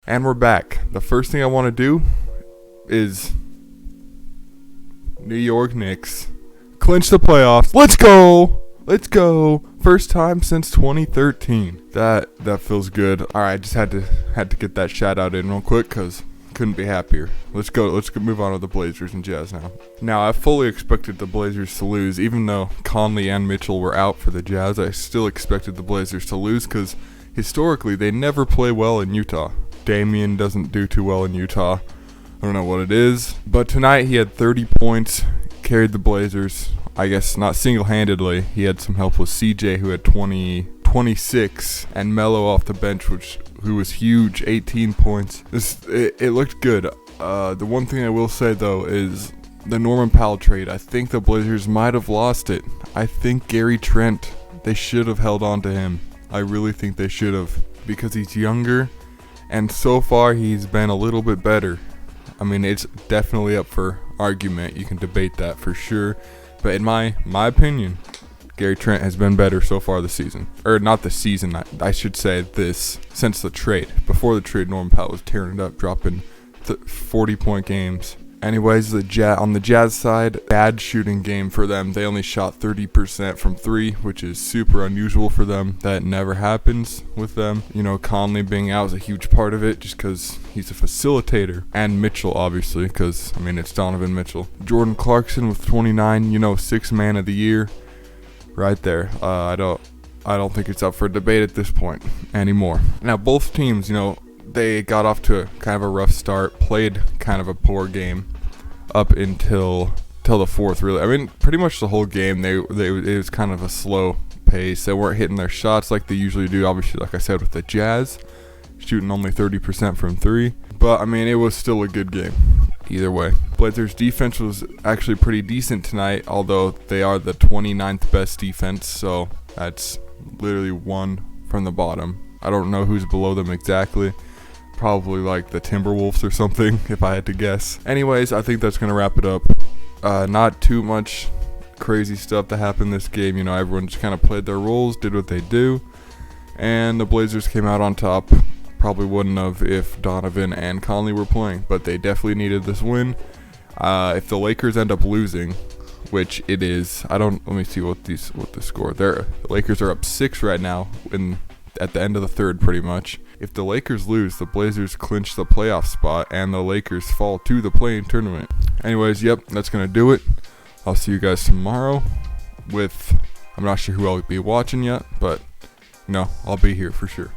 And we're back. The first thing I want to do is New York Knicks clinch the playoffs. Let's go! Let's go! First time since 2013. That feels good. All right, I just had to get that shout out in real quick because couldn't be happier. Let's go move on to the Blazers and Jazz now. Now, I fully expected the Blazers to lose, even though Conley and Mitchell were out for the Jazz. I still expected the Blazers to lose because historically they never play well in Utah. Damian doesn't do too well in Utah. I don't know what it is. But tonight he had 30 points, carried the Blazers. I guess not single-handedly. He had some help with CJ, who had 26, and Melo off the bench, who was huge, 18 points. It looked good. The one thing I will say, though, is the Norman Powell trade. I think the Blazers might have lost it. I think Gary Trent, they should have held on to him. I really think they should have, because he's younger. And so far, he's been a little bit better. I mean, it's definitely up for argument. You can debate that for sure. But in my opinion, Gary Trent has been better so far this season. Or not the season, I should say since the trade. Before the trade, Norman Powell was tearing it up, dropping 40-point games. Anyways, on the Jazz side, bad shooting game for them. They only shot 30% from three, which is super unusual for them. That never happens with them. You know, Conley being out is a huge part of it just because he's a facilitator. And Mitchell, obviously, because, I mean, it's Donovan Mitchell. Jordan Clarkson with 29, sixth man of the year. Right there. I don't think it's up for debate at this point anymore. Now, both teams, they got off to kind of a rough start, played kind of a poor game up until the fourth, really. I mean, pretty much the whole game, it was kind of a slow pace. They weren't hitting their shots like they usually do, obviously, like I said, with the Jazz, shooting only 30% from three. But, I mean, it was still a good game either way. Blazers' defense was actually pretty decent tonight, although they are the 29th best defense, so that's literally one from the bottom. I don't know who's below them exactly. Probably like the Timberwolves or something, if I had to guess. Anyways, I think that's going to wrap it up. Not too much crazy stuff that happened this game. Everyone just kind of played their roles, did what they do, and the Blazers came out on top. Probably wouldn't have if Donovan and Conley were playing, but they definitely needed this win. If the Lakers end up losing, which it is, let me see what the score. The Lakers are up 6 right now at the end of the third, pretty much. If the Lakers lose, the Blazers clinch the playoff spot, and the Lakers fall to the play-in tournament. Anyways, yep, that's going to do it. I'll see you guys tomorrow I'm not sure who I'll be watching yet, but, I'll be here for sure.